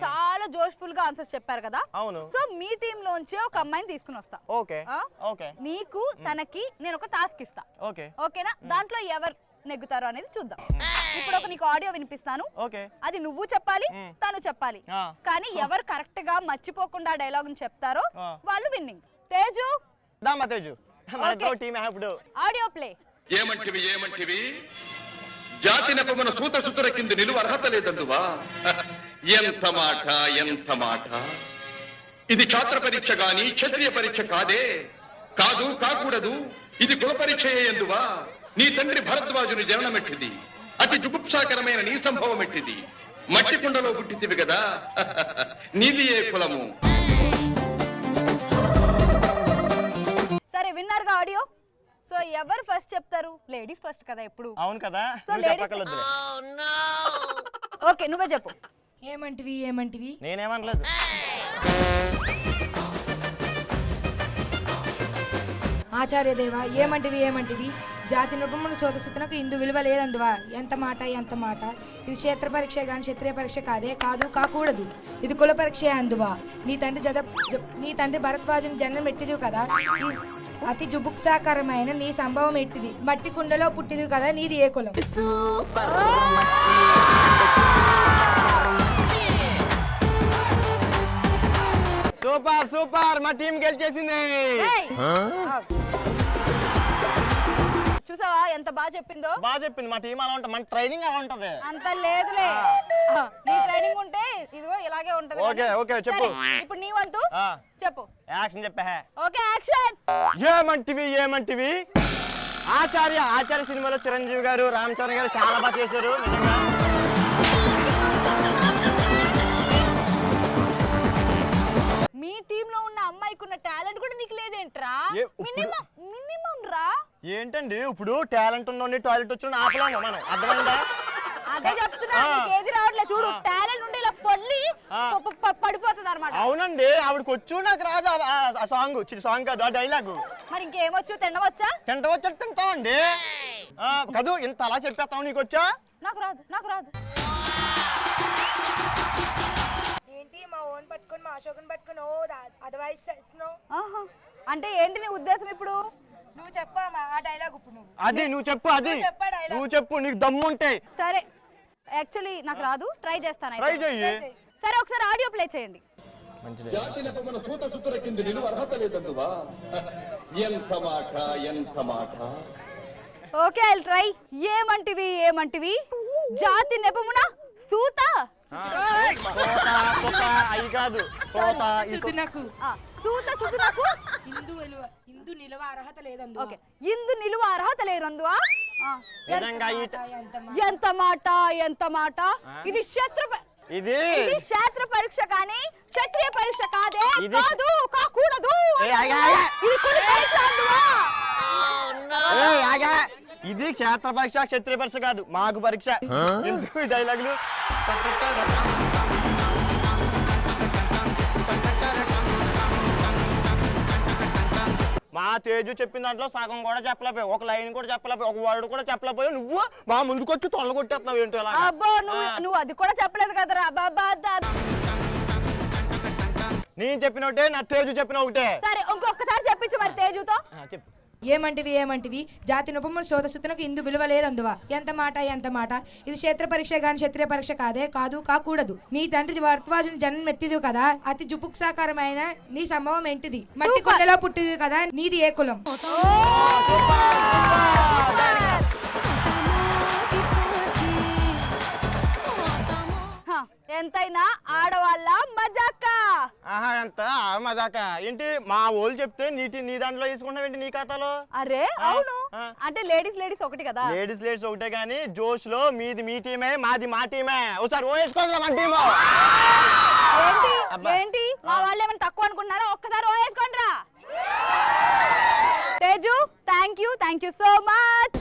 చాలా జోష్ఫుల్ గా ఆన్సర్స్ చెప్పారు కదా. అవును. సో మీ టీమ్ లోంచి ఒక అమ్మాయిని తీసుకుని వస్తా. Okay okay. నీకు తనకి నేను ఒక టాస్క్ ఇస్తా. ఓకే ఓకేనా? దాంట్లో ఎవరు నెగ్గుతారో అనేది చూద్దాం. ఇప్పుడు ఒక నీకు ఆడియో వినిపిస్తాను. ఓకే. అది నువ్వు చెప్పాలి, తను చెప్పాలి. కానీ ఎవరు కరెక్ట్ గా మర్చిపోకుండా డైలాగ్ చెప్తారో వాళ్ళు విన్నింగ్. తేజు దామా తేజు మన టీమ్ ఇప్పుడు ఆడియో ప్లే. ఏమంటివి జాతి నెపమున సూత సుతుర కింద నిలువ అర్హత లేదందువా? ఎంత మాట ఇది ఛాత్ర పరీక్ష గాని క్షత్రియ పరీక్ష కాదే. కాదు కాకూడదు, ఇది కుల పరీక్ష ఎందువా? నీ తండ్రి భరద్వాజుని జననమెట్టిది, అతి జుగుప్సాకరమైన నీ సంభవం ఎట్టిది. మట్టి కుండలో పుట్టితివి కదా, నీది ఏ కులము? సరే విన్నర్ గా ఆడియో. సో ఎవరు ఫస్ట్ చెప్తారు? లేడీస్ ఫస్ట్ కదా ఎప్పుడు. అవును కదా. సో ఓకే నువ్వే చెప్పు. ఏమంటివి నేనేమనలేదు. ఆచార్యదేవ ఏమంటివి జాతి నృపమును సోదసుతునకు ఇందు విలువ లేదందువా? ఎంత మాట ఇది క్షేత్ర పరీక్ష గాని క్షత్రియ పరీక్ష కాదే. కాదు కాకూడదు, ఇది కుల పరీక్ష అందువా? నీ తండ్రి భరద్వాజుని జన్మం ఎట్టిదివు కదా, అతి జుబుక్సాకరమైన నీ సంభవం ఎట్టిది. మట్టి కుండలో పుట్టిది కదా, నీది ఏ కులం? సూపర్ సూపర్, మా టీం గెలిచేసింది. చూసావా ఎంత బాగా చెప్పిందో? బాగా చెప్పింది. మా టీం అలా ఉంటుంది, మన ట్రైనింగ్ అలా ఉంటది. అంత లేదులే, నీ ట్రైనింగ్ ఉంటే ఇదిగో ఇలాగే ఉంటది. ఓకే ఓకే చెప్పు. ఇప్పుడు నీ వంతు చెప్పు. యాక్షన్ చెప్పా. Okay action. ఏమంటివి ఆచార్య సినిమాలో చిరంజీవి గారు రామ్ చరణ్ గారు చాలా బాగా చేశారు నిజంగా. మీ టీమ్ లో ఉన్న అమ్మాయికి ఉన్న టాలెంట్ కూడా నీకు లేదేంట్రా? మినిమం రా. ఏంటండి ఇప్పుడు టాలెంట్ ఉన్నోని టాయిలెట్ వచ్చి ఆపలేము మనం, అర్థమైందా? అదే చెప్తున్నా, నీకు ఏది రావట్లేదు చూడు. టాలెంట్ ఉంటే ఇలా పొల్లి పడిపోతుంది అన్నమాట. అవునండి, ఆవిడకి వచ్చు, నాకు రాదు ఆ సాంగ్ కాదు, ఆ డైలాగ్. మరి ఇంకేమొచ్చు? తినవచ్చా? తింటామండి. కాదు ఇంత అలా చెప్పేస్తావు, నీకు వచ్చా? నాకు రాదు. ఏంటి మా ఓన్ పట్టుకొని మా అశోకన్ పట్టుకొని అదర్వైజ్ అంటే ఏంటి నీ ఉద్దేశం? ఇప్పుడు నువ్వు చెప్పా ఆ డైలాగ్. ఇప్పుడు నువ్వు చెప్పు నీకు దమ్ముంటే. సరే యాక్చువల్లీ నాకు రాదు, ట్రై చేస్తాను. ట్రై చెయ్యి. సరే ఒకసారి ఆడియో ప్లే చేయండి. జాతి నెపమున సూత సుతుర కింద నిలువ అర్హత లేదందువా? ఎంత మాట ఓకే ఐ విల్ ట్రై. ఏమంటివి జాతి నెపమున సూత అయి కాదు సుతునకు ఇందు నిలువ అర్హత లేదందు. ఓకే ఇందు నిలువ అర్హత లేదందువా? ఎంత మాట ఇది క్షేత్ర పరీక్ష కానీ క్షత్రియ పరీక్ష కాదే. కాదు కాకూడదు, ఇది కుల పరీక్ష అందువా? ఇది క్షేత్ర పరీక్ష క్షత్రియ పరీక్ష కాదు, మాకు పరీక్ష. ఎందుకు ఈ డైలాగులు? మా తేజు చెప్పిన దాంట్లో సగం కూడా చెప్పలేకపోయావు, ఒక లైన్ కూడా చెప్పలేకపోయావు, ఒక వర్డ్ కూడా చెప్పలేకపోయావు. నువ్వు మా ముందుకొచ్చి తొలగొట్టేస్తున్నావు ఏంటో. అబ్బో నువ్వు అది కూడా చెప్పలేదు కదరా బాబా. నేను చెప్పిన ఒకటే, నా తేజు చెప్పిన ఒకటే. సరే ఇంకొకసారి చెప్పించు మరి తేజుతో. చెప్పు. ఏమంటివి జాతి నృపమును సోదసుతునకు ఇందు విలువ లేదందువా? ఎంత మాట ఇది క్షేత్ర పరీక్ష గాని క్షత్రియ పరీక్ష కాదే. కాదు కాకూడదు, నీ తండ్రి భరద్వాజుని జన్మం ఎట్టిది కదా, అతి జుపుక్సాకరమైన నీ సంభవం ఏంటిది. మట్టి కొండలో పుట్టిది కదా, నీది ఏ కులం? ఎంతైనా ఆడవాళ్ళ మజాక. ఎంత మజాక ఏంటి? మా వాళ్ళు చెప్తే నీ దాంట్లో తీసుకుంటావు ఏంటి నీ ఖాతాలో? అరే అవును, అంటే లేడీస్ ఒకటి కదా. లేడీస్ ఒకటే కానీ జోష్ లో మీది మీ టీమే, మాది మా టీమే. ఒకసారి వేసుకోవాలి మన టీము. ఏంటి మా వాళ్ళు ఏమైనా తక్కువ అనుకుంటున్నారా? ఒక్కసారి వేసుకోండి రా. Teju thank you so much.